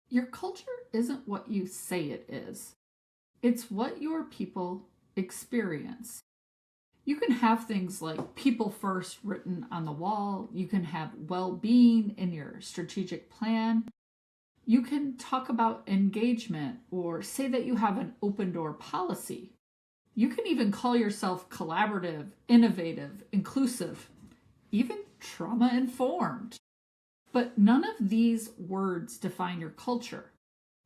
Your culture isn't what you say it is. It's what your people experience. You can have things like people first written on the wall. You can have well-being in your strategic plan. You can talk about engagement or say that you have an open door policy. You can even call yourself collaborative, innovative, inclusive, even trauma informed. But none of these words define your culture.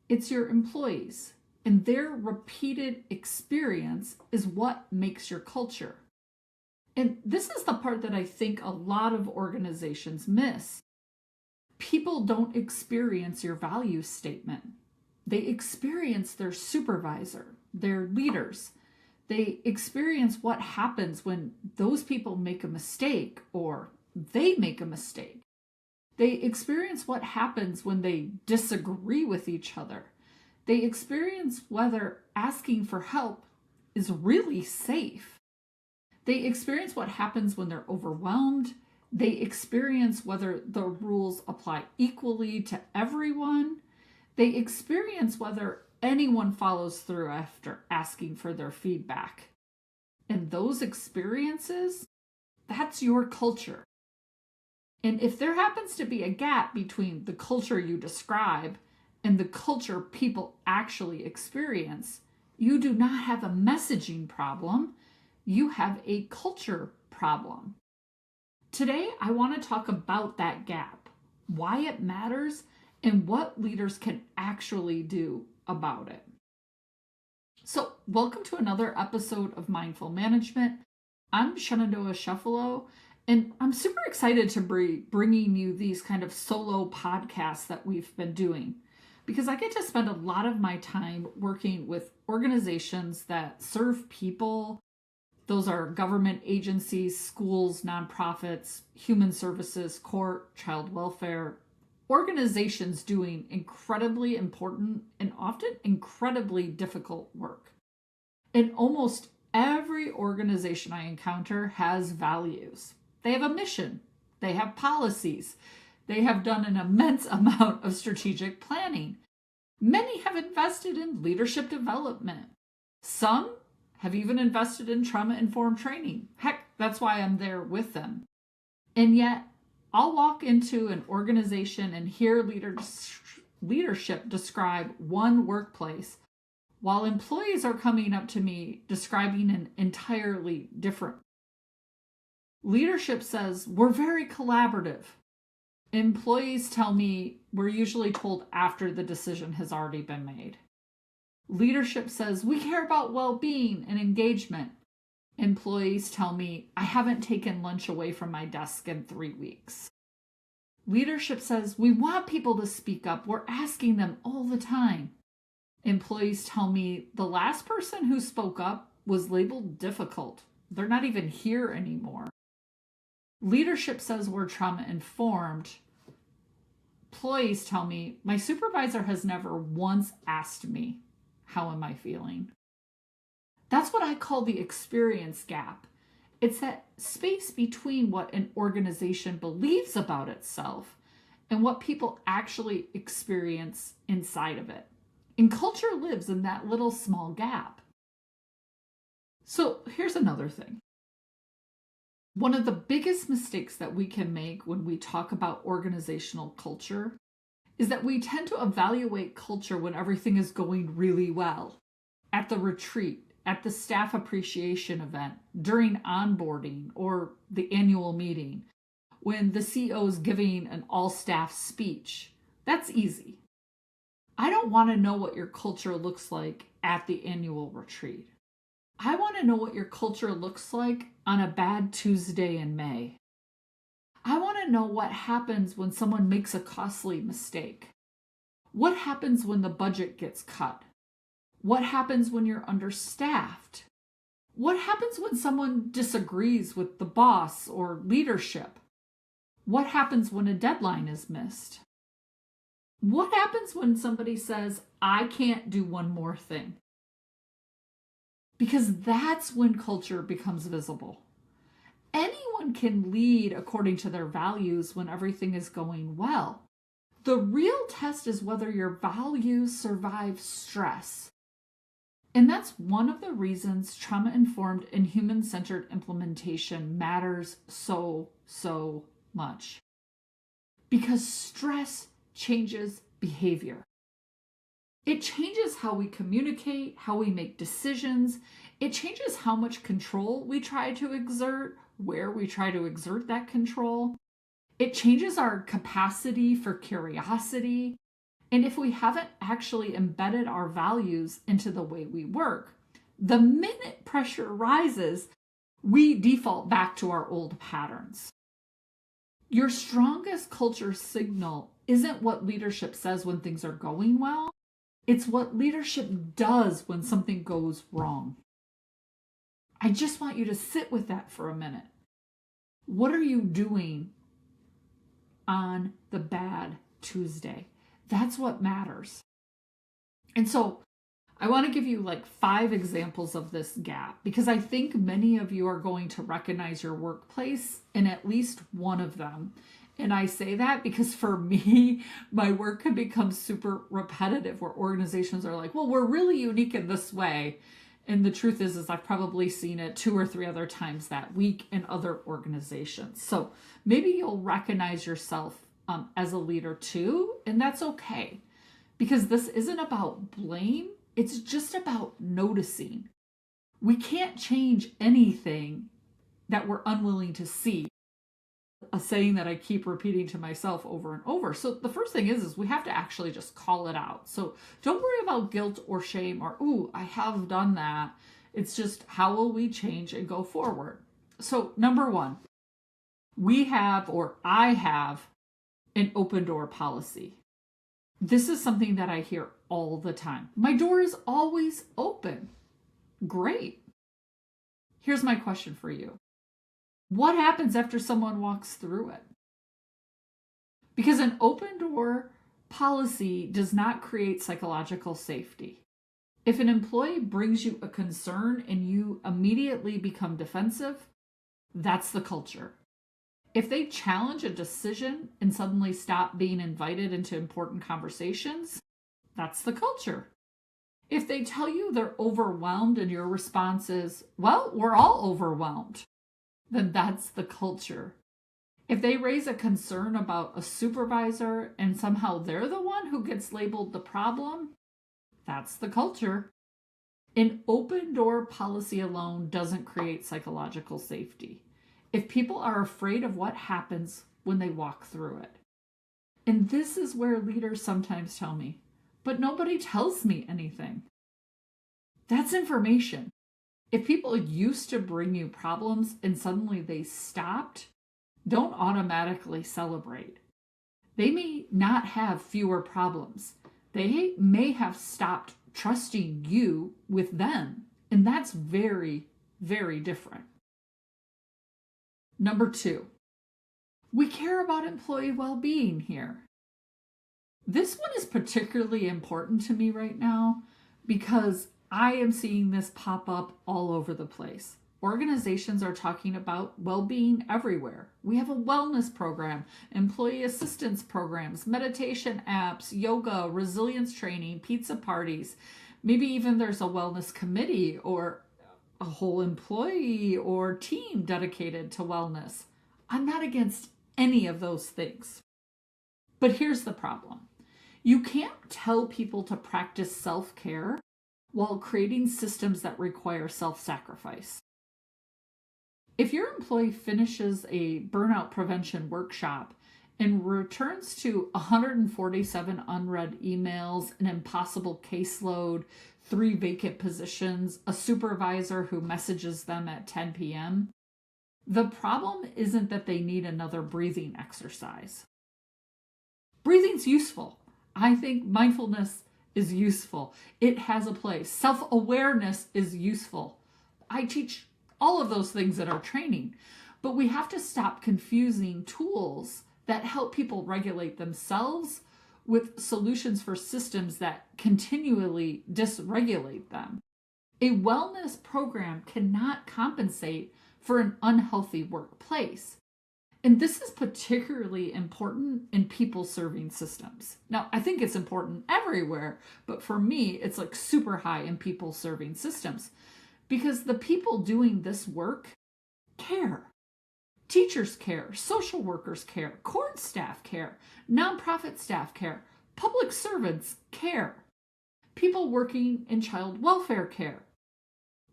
It's your employees, and their repeated experience is what makes your culture. And this is the part that I think a lot of organizations miss. People don't experience your value statement. They experience their supervisor, their leaders. They experience what happens when those people make a mistake or they make a mistake. They experience what happens when they disagree with each other. They experience whether asking for help is really safe. They experience what happens when they're overwhelmed. They experience whether the rules apply equally to everyone. They experience whether anyone follows through after asking for their feedback. And those experiences, that's your culture. And if there happens to be a gap between the culture you describe and the culture people actually experience, you do not have a messaging problem. You have a culture problem. Today, I want to talk about that gap, why it matters, and what leaders can actually do about it. So, welcome to another episode of Mindful Management. I'm Shenandoah Chefalo, and I'm super excited to be bringing you these kind of solo podcasts that we've been doing because I get to spend a lot of my time working with organizations that serve people. Those are government agencies, schools, nonprofits, human services, court, child welfare, organizations doing incredibly important and often incredibly difficult work. And almost every organization I encounter has values. They have a mission. They have policies. They have done an immense amount of strategic planning. Many have invested in leadership development. Some have even invested in trauma-informed training. Heck, that's why I'm there with them. And yet, I'll walk into an organization and hear leadership describe one workplace while employees are coming up to me describing an entirely different. Leadership says, we're very collaborative. Employees tell me we're usually told after the decision has already been made. Leadership says, we care about well-being and engagement. Employees tell me, I haven't taken lunch away from my desk in 3 weeks. Leadership says, we want people to speak up. We're asking them all the time. Employees tell me, the last person who spoke up was labeled difficult. They're not even here anymore. Leadership says we're trauma-informed. Employees tell me, my supervisor has never once asked me, how am I feeling? That's what I call the experience gap. It's that space between what an organization believes about itself and what people actually experience inside of it. And culture lives in that little small gap. So here's another thing. One of the biggest mistakes that we can make when we talk about organizational culture is that we tend to evaluate culture when everything is going really well. At the retreat, at the staff appreciation event, during onboarding or the annual meeting, when the CEO is giving an all-staff speech. That's easy. I don't want to know what your culture looks like at the annual retreat. I want to know what your culture looks like on a bad Tuesday in May. I want to know what happens when someone makes a costly mistake. What happens when the budget gets cut? What happens when you're understaffed? What happens when someone disagrees with the boss or leadership? What happens when a deadline is missed? What happens when somebody says, I can't do one more thing? Because that's when culture becomes visible. Anyone can lead according to their values when everything is going well. The real test is whether your values survive stress. And that's one of the reasons trauma-informed and human-centered implementation matters so much. Because stress changes behavior. It changes how we communicate, how we make decisions. It changes how much control we try to exert, where we try to exert that control. It changes our capacity for curiosity. And if we haven't actually embedded our values into the way we work, the minute pressure rises, we default back to our old patterns. Your strongest culture signal isn't what leadership says when things are going well. It's what leadership does when something goes wrong. I just want you to sit with that for a minute. What are you doing on the bad Tuesday? That's what matters. And so I want to give you like 5 examples of this gap, because I think many of you are going to recognize your workplace in at least one of them. And I say that because for me, my work can become super repetitive where organizations are like, well, we're really unique in this way. And the truth is I've probably seen it 2 or 3 other times that week in other organizations. So maybe you'll recognize yourself as a leader too, and that's okay. Because this isn't about blame, it's just about noticing. We can't change anything that we're unwilling to see. A saying that I keep repeating to myself over and over. So the first thing is we have to actually just call it out. So don't worry about guilt or shame or, ooh, I have done that. It's just how will we change and go forward? So number 1, I have an open door policy. This is something that I hear all the time. My door is always open. Great. Here's my question for you. What happens after someone walks through it? Because an open door policy does not create psychological safety. If an employee brings you a concern and you immediately become defensive, that's the culture. If they challenge a decision and suddenly stop being invited into important conversations, that's the culture. If they tell you they're overwhelmed and your response is, well, we're all overwhelmed, then that's the culture. If they raise a concern about a supervisor and somehow they're the one who gets labeled the problem, that's the culture. An open door policy alone doesn't create psychological safety. If people are afraid of what happens when they walk through it. And this is where leaders sometimes tell me, but nobody tells me anything. That's information. If people used to bring you problems and suddenly they stopped, don't automatically celebrate. They may not have fewer problems. They may have stopped trusting you with them. And that's very, very different. Number 2, we care about employee well-being here. This one is particularly important to me right now because I am seeing this pop up all over the place. Organizations are talking about well-being everywhere. We have a wellness program, employee assistance programs, meditation apps, yoga, resilience training, pizza parties. Maybe even there's a wellness committee or a whole employee or team dedicated to wellness. I'm not against any of those things. But here's the problem. You can't tell people to practice self-care while creating systems that require self-sacrifice. If your employee finishes a burnout prevention workshop and returns to 147 unread emails, an impossible caseload, 3 vacant positions, a supervisor who messages them at 10 p.m., the problem isn't that they need another breathing exercise. Breathing's useful. I think mindfulness is useful. It has a place. Self-awareness is useful. I teach all of those things in our training, but we have to stop confusing tools that help people regulate themselves with solutions for systems that continually dysregulate them. A wellness program cannot compensate for an unhealthy workplace. And this is particularly important in people serving systems. Now, I think it's important everywhere, but for me, it's like super high in people serving systems because the people doing this work care. Teachers care, social workers care, court staff care, nonprofit staff care, public servants care, people working in child welfare care.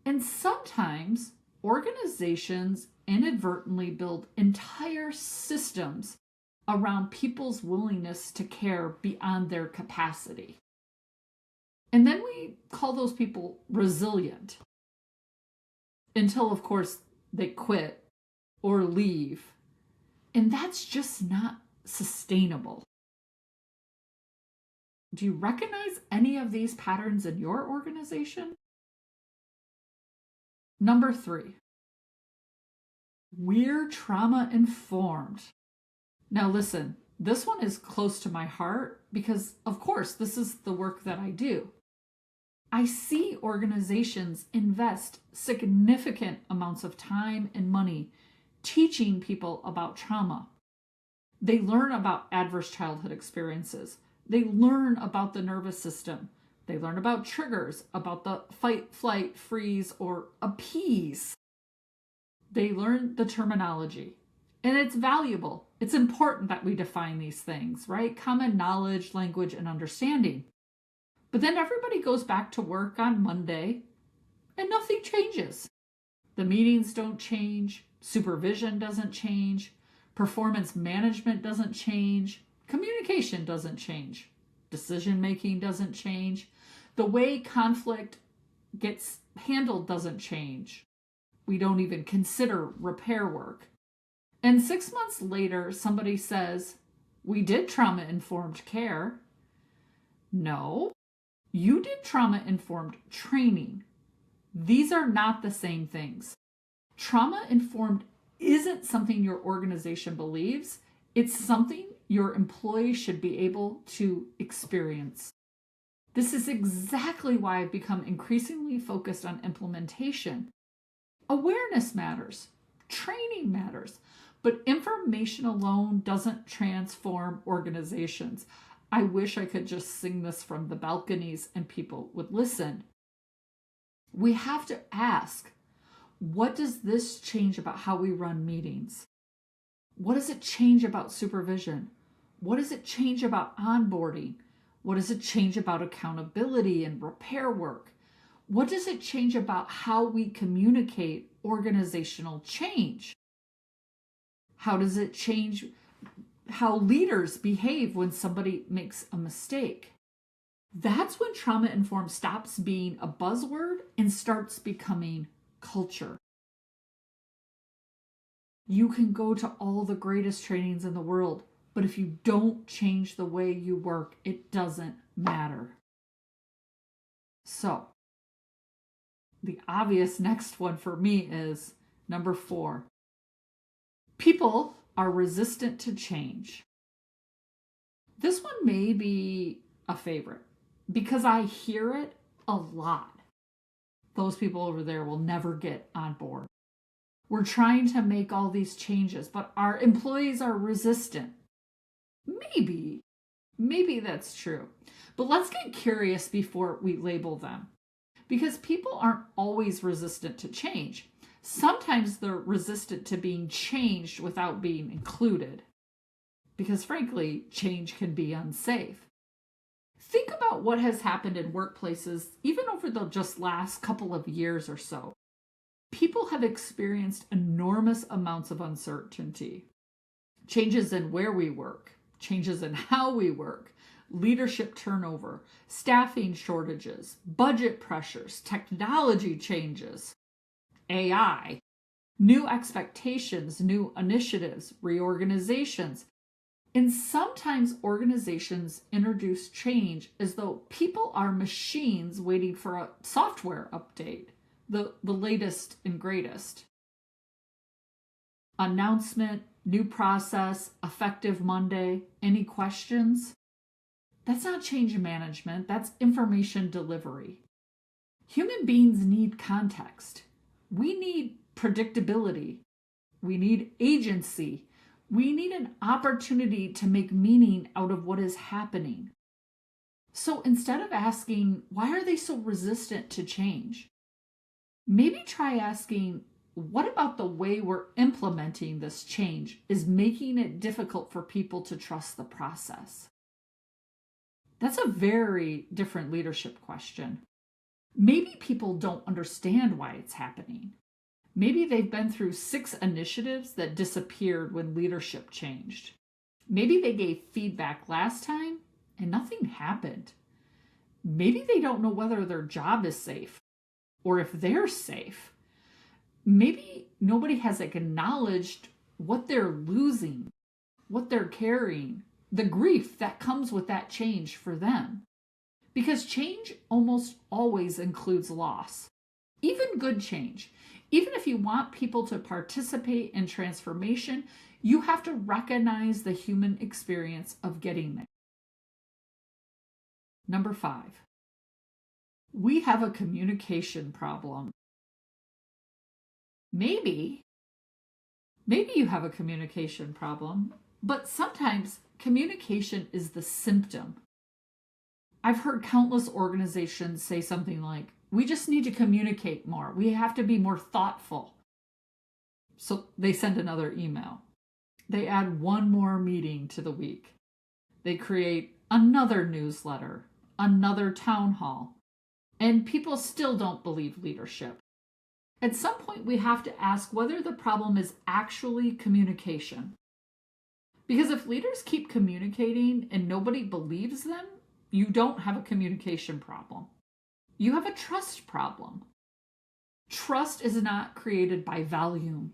And sometimes organizations inadvertently build entire systems around people's willingness to care beyond their capacity. And then we call those people resilient until, of course, they quit or leave. And that's just not sustainable. Do you recognize any of these patterns in your organization? Number 3, we're trauma informed. Now listen, this one is close to my heart because, of course, this is the work that I do. I see organizations invest significant amounts of time and money teaching people about trauma. They learn about adverse childhood experiences. They learn about the nervous system. They learn about triggers, about the fight, flight, freeze, or appease. They learn the terminology. And it's valuable. It's important that we define these things, right? Common knowledge, language, and understanding. But then everybody goes back to work on Monday and nothing changes. The meetings don't change. Supervision doesn't change. Performance management doesn't change. Communication doesn't change. Decision-making doesn't change. The way conflict gets handled doesn't change. We don't even consider repair work. And 6 months later, somebody says, we did trauma-informed care. No, you did trauma-informed training. These are not the same things. Trauma-informed isn't something your organization believes. It's something your employees should be able to experience. This is exactly why I've become increasingly focused on implementation. Awareness matters. Training matters. But information alone doesn't transform organizations. I wish I could just sing this from the balconies and people would listen. We have to ask, what does this change about how we run meetings? What does it change about supervision? What does it change about onboarding? What does it change about accountability and repair work? What does it change about how we communicate organizational change? How does it change how leaders behave when somebody makes a mistake? That's when trauma-informed stops being a buzzword and starts becoming culture. You can go to all the greatest trainings in the world, but if you don't change the way you work, it doesn't matter. So, the obvious next one for me is number 4. People are resistant to change. This one may be a favorite because I hear it a lot. Those people over there will never get on board. We're trying to make all these changes, but our employees are resistant. Maybe that's true. But let's get curious before we label them. Because people aren't always resistant to change. Sometimes they're resistant to being changed without being included. Because frankly, change can be unsafe. Think about what has happened in workplaces, even over the just last couple of years or so. People have experienced enormous amounts of uncertainty. Changes in where we work, changes in how we work, leadership turnover, staffing shortages, budget pressures, technology changes, AI, new expectations, new initiatives, reorganizations. And sometimes organizations introduce change as though people are machines waiting for a software update, the latest and greatest. Announcement, new process, effective Monday. Any questions? That's not change management, that's information delivery. Human beings need context. We need predictability. We need agency. We need an opportunity to make meaning out of what is happening. So instead of asking, why are they so resistant to change? Maybe try asking, what about the way we're implementing this change is making it difficult for people to trust the process? That's a very different leadership question. Maybe people don't understand why it's happening. Maybe they've been through 6 initiatives that disappeared when leadership changed. Maybe they gave feedback last time and nothing happened. Maybe they don't know whether their job is safe or if they're safe. Maybe nobody has acknowledged what they're losing, what they're carrying, the grief that comes with that change for them. Because change almost always includes loss, even good change. Even if you want people to participate in transformation, you have to recognize the human experience of getting there. Number 5, we have a communication problem. Maybe you have a communication problem, but sometimes communication is the symptom. I've heard countless organizations say something like, we just need to communicate more. We have to be more thoughtful. So they send another email. They add one more meeting to the week. They create another newsletter, another town hall, and people still don't believe leadership. At some point, we have to ask whether the problem is actually communication. Because if leaders keep communicating and nobody believes them, you don't have a communication problem. You have a trust problem. Trust is not created by volume.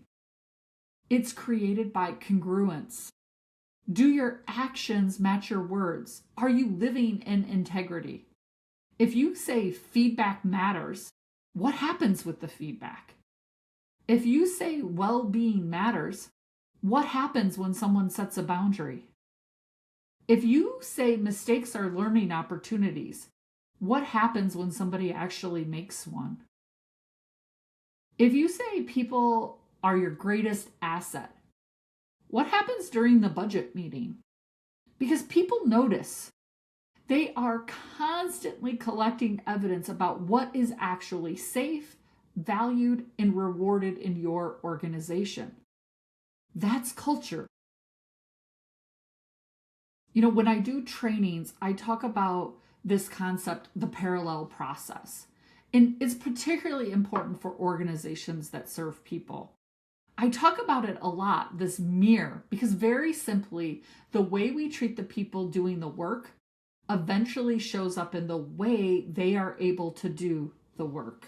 It's created by congruence. Do your actions match your words? Are you living in integrity? If you say feedback matters, what happens with the feedback? If you say well-being matters, what happens when someone sets a boundary? If you say mistakes are learning opportunities, what happens when somebody actually makes one? If you say people are your greatest asset, what happens during the budget meeting? Because people notice. They are constantly collecting evidence about what is actually safe, valued, and rewarded in your organization. That's culture. When I do trainings, I talk about this concept, the parallel process. And it's particularly important for organizations that serve people. I talk about it a lot, this mirror, because very simply, the way we treat the people doing the work eventually shows up in the way they are able to do the work.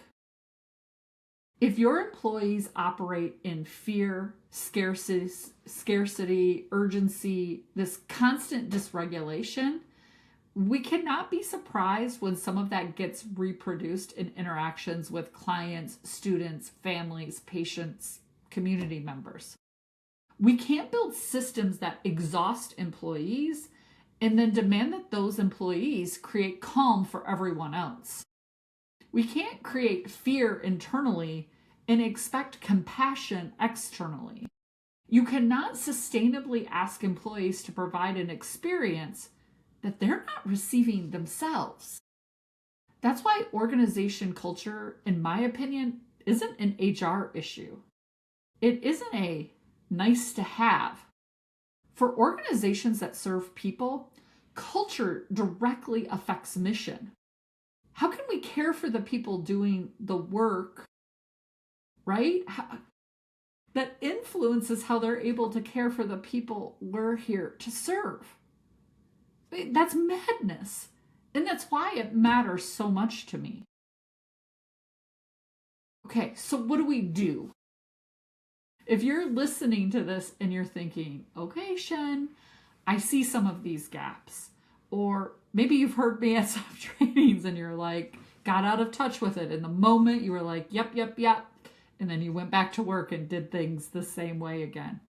If your employees operate in fear, scarcity, urgency, this constant dysregulation, we cannot be surprised when some of that gets reproduced in interactions with clients, students, families, patients, community members. We can't build systems that exhaust employees and then demand that those employees create calm for everyone else. We can't create fear internally and expect compassion externally. You cannot sustainably ask employees to provide an experience that they're not receiving themselves. That's why organization culture, in my opinion, isn't an HR issue. It isn't a nice to have. For organizations that serve people, culture directly affects mission. How can we care for the people doing the work, right? That influences how they're able to care for the people we're here to serve. That's madness. And that's why it matters so much to me. Okay, so what do we do? If you're listening to this and you're thinking, okay, Shen, I see some of these gaps. Or maybe you've heard me at some trainings and you're like, got out of touch with it. In the moment you were like, yep. And then you went back to work and did things the same way again.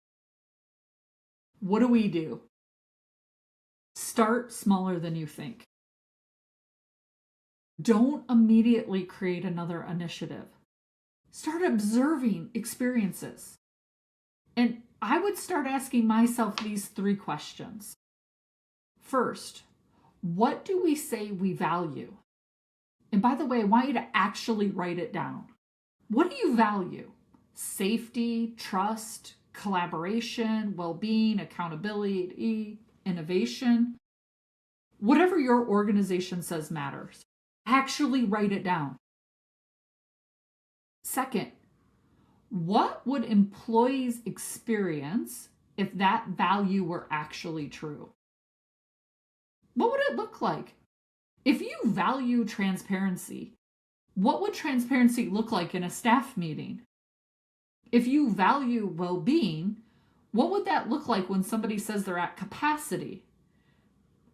What do we do? Start smaller than you think. Don't immediately create another initiative. Start observing experiences. And I would start asking myself these 3 questions. First, what do we say we value? And by the way, I want you to actually write it down. What do you value? Safety, trust, collaboration, well-being, accountability, innovation. Whatever your organization says matters. Actually write it down. Second, what would employees experience if that value were actually true? What would it look like? If you value transparency, what would transparency look like in a staff meeting? If you value well-being, what would that look like when somebody says they're at capacity?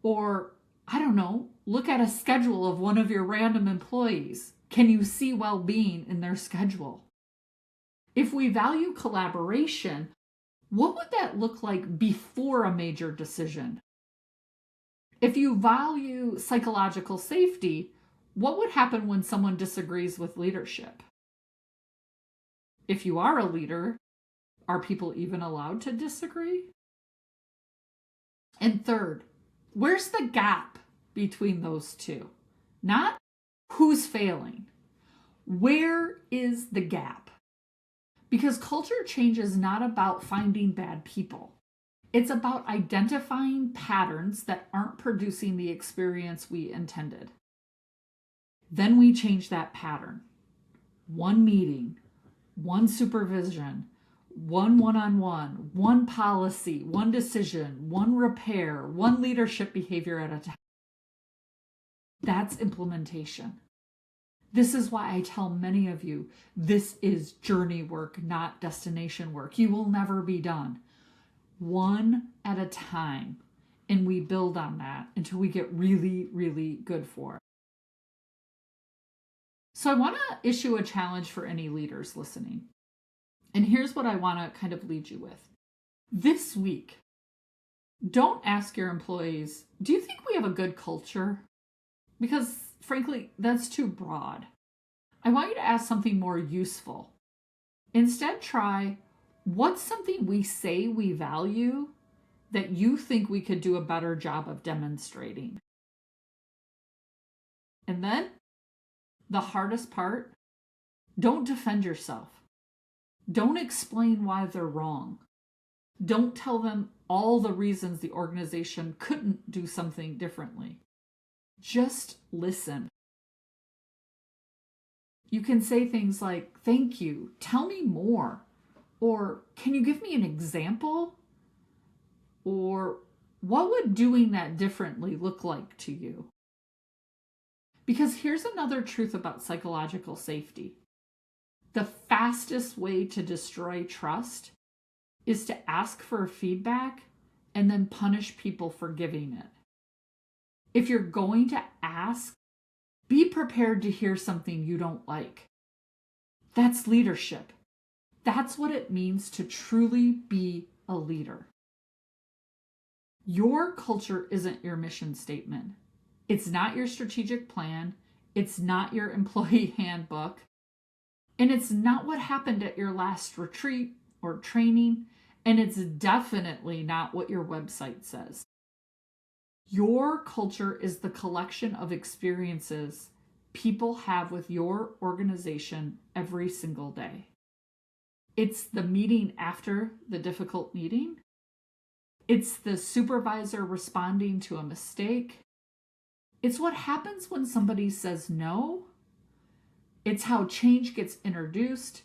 Or, I don't know, look at a schedule of one of your random employees. Can you see well-being in their schedule? If we value collaboration, what would that look like before a major decision? If you value psychological safety, what would happen when someone disagrees with leadership? If you are a leader, are people even allowed to disagree? And third, where's the gap between those two? Not who's failing. Where is the gap? Because culture change is not about finding bad people. It's about identifying patterns that aren't producing the experience we intended. Then we change that pattern. One meeting, one supervision, one one-on-one, one policy, one decision, one repair, one leadership behavior at a time. That's implementation. This is why I tell many of you, this is journey work, not destination work. You will never be done. One at a time. And we build on that until we get really, really good for it. So I want to issue a challenge for any leaders listening. And here's what I want to kind of lead you with. This week, don't ask your employees, do you think we have a good culture? Because frankly, that's too broad. I want you to ask something more useful. Instead, try, what's something we say we value that you think we could do a better job of demonstrating? And then, the hardest part, don't defend yourself. Don't explain why they're wrong. Don't tell them all the reasons the organization couldn't do something differently. Just listen. You can say things like, thank you, tell me more. Or, can you give me an example? Or, what would doing that differently look like to you? Because here's another truth about psychological safety. The fastest way to destroy trust is to ask for feedback and then punish people for giving it. If you're going to ask, be prepared to hear something you don't like. That's leadership. That's what it means to truly be a leader. Your culture isn't your mission statement. It's not your strategic plan. It's not your employee handbook. And it's not what happened at your last retreat or training. And it's definitely not what your website says. Your culture is the collection of experiences people have with your organization every single day. It's the meeting after the difficult meeting. It's the supervisor responding to a mistake. It's what happens when somebody says no. It's how change gets introduced.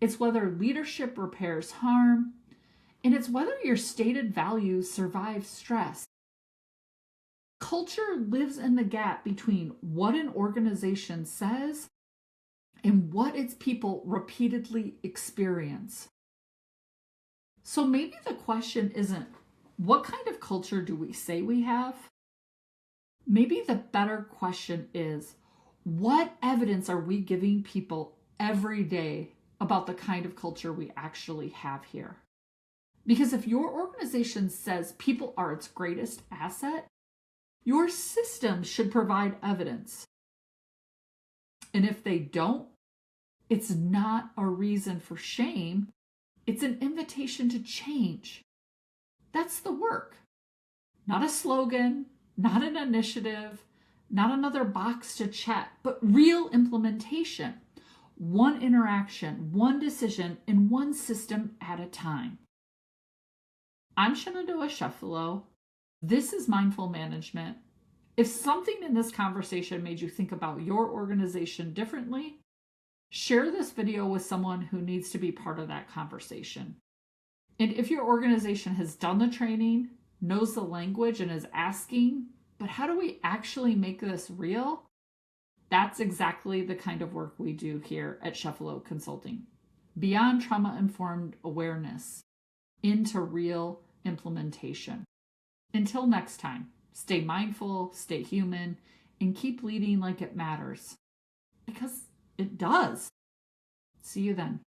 It's whether leadership repairs harm. And it's whether your stated values survive stress. Culture lives in the gap between what an organization says and what its people repeatedly experience. So maybe the question isn't, what kind of culture do we say we have? Maybe the better question is, what evidence are we giving people every day about the kind of culture we actually have here? Because if your organization says people are its greatest asset, your system should provide evidence. And if they don't, it's not a reason for shame. It's an invitation to change. That's the work. Not a slogan, not an initiative, not another box to check, but real implementation. One interaction, one decision, in one system at a time. I'm Shenandoah Chefalo. This is Mindful Management. If something in this conversation made you think about your organization differently, share this video with someone who needs to be part of that conversation. And if your organization has done the training, knows the language, and is asking, but how do we actually make this real? That's exactly the kind of work we do here at Chefalo Consulting. Beyond trauma-informed awareness into real implementation. Until next time, stay mindful, stay human, and keep leading like it matters. Because it does. See you then.